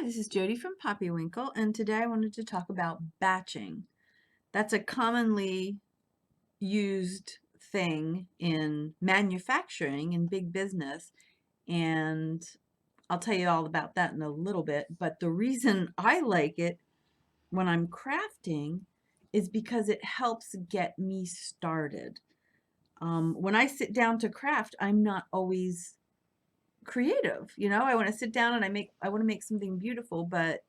Hi, this is Jody from Poppywinkle, and today I wanted to talk about batching. That's a commonly used thing in manufacturing and big business, and I'll tell you all about that in a little bit. But the reason I like it when I'm crafting is because it helps get me started. When I sit down to craft, I'm not always creative. I want to sit down and I want to make something beautiful, but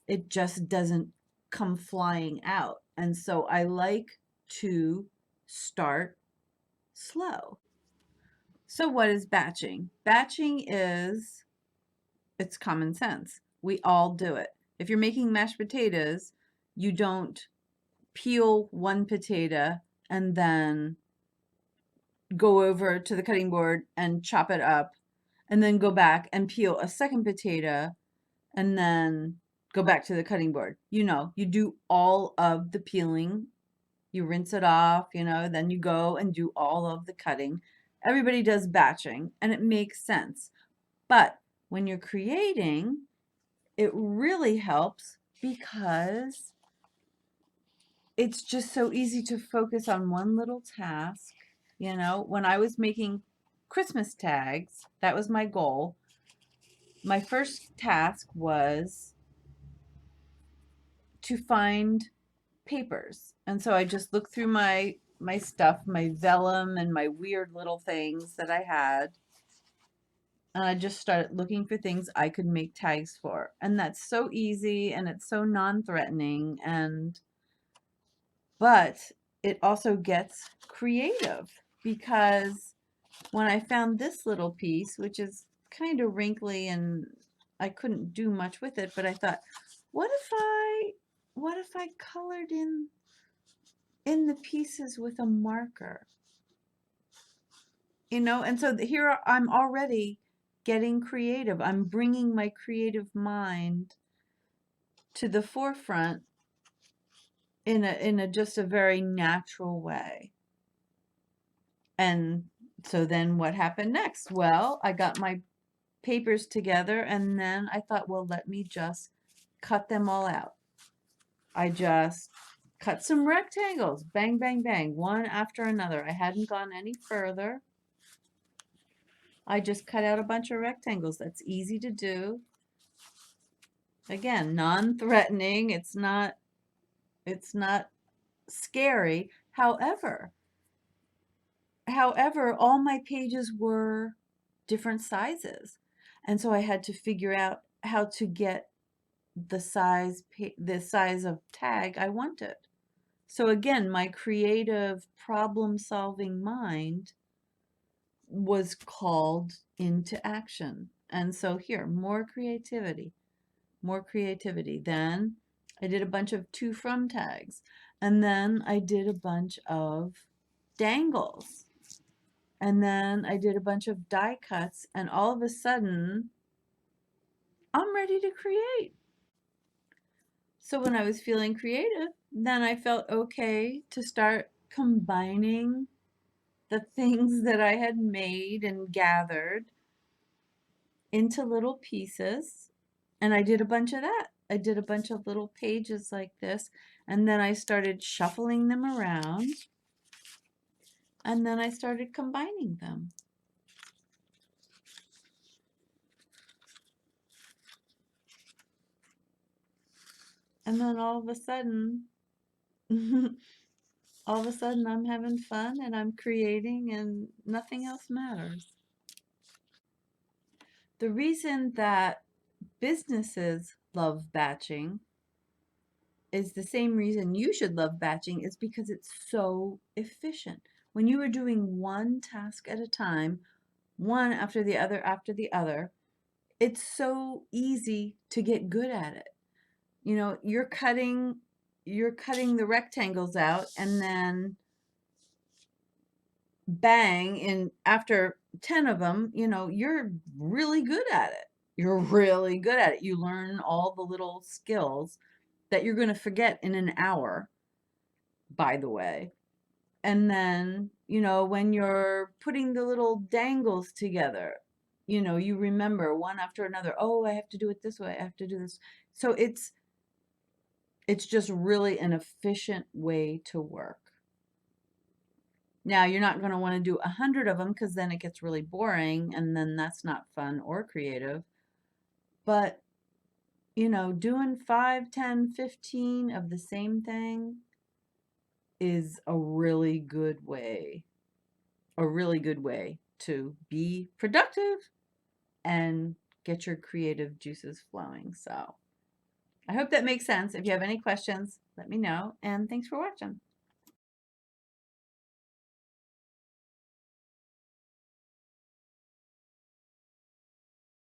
it just doesn't come flying out. And so I like to start slow. So what is batching? Batching is, it's common sense. We all do it. If you're making mashed potatoes, you don't peel one potato and then go over to the cutting board and chop it up and then go back and peel a second potato and then go back to the cutting board. You do all of the peeling, you rinse it off, then you go and do all of the cutting. Everybody does batching and it makes sense. But when you're creating, it really helps because it's just so easy to focus on one little task. When I was making Christmas tags, that was my goal. My first task was to find papers. And so I just looked through my stuff, my vellum and my weird little things that I had. And I just started looking for things I could make tags for. And that's so easy and it's so non-threatening but it also gets creative because when I found this little piece, which is kind of wrinkly and I couldn't do much with it, but I thought, what if I colored in the pieces with a marker, and so here I'm already getting creative. I'm bringing my creative mind to the forefront in a just a very natural way. And so then what happened next? Well, I got my papers together and then I thought, well, let me just cut them all out. I just cut some rectangles, bang, bang, bang, one after another. I hadn't gone any further. I just cut out a bunch of rectangles. That's easy to do. Again, non-threatening. It's not scary. However, all my pages were different sizes. And so I had to figure out how to get the size of tag I wanted. So again, my creative problem-solving mind was called into action. And so here, more creativity, more creativity. Then I did a bunch of to from tags. And then I did a bunch of dangles. And then I did a bunch of die cuts. And all of a sudden, I'm ready to create. So when I was feeling creative, then I felt okay to start combining the things that I had made and gathered into little pieces. And I did a bunch of that. I did a bunch of little pages like this. And then I started shuffling them around. And then I started combining them. And then all of a sudden, I'm having fun and I'm creating and nothing else matters. The reason that businesses love batching is the same reason you should love batching, is because it's so efficient. When you are doing one task at a time, one after the other, it's so easy to get good at it. You're cutting the rectangles out and then bang, in after 10 of them, you're really good at it. You're really good at it. You learn all the little skills that you're going to forget in an hour, by the way. And then, when you're putting the little dangles together, you remember one after another. Oh, I have to do it this way. I have to do this. So it's just really an efficient way to work. Now, you're not going to want to do 100 of them because then it gets really boring and then that's not fun or creative. But, doing 5, 10, 15 of the same thing is a really good way to be productive and get your creative juices flowing. So I hope that makes sense. If you have any questions, let me know. And thanks for watching.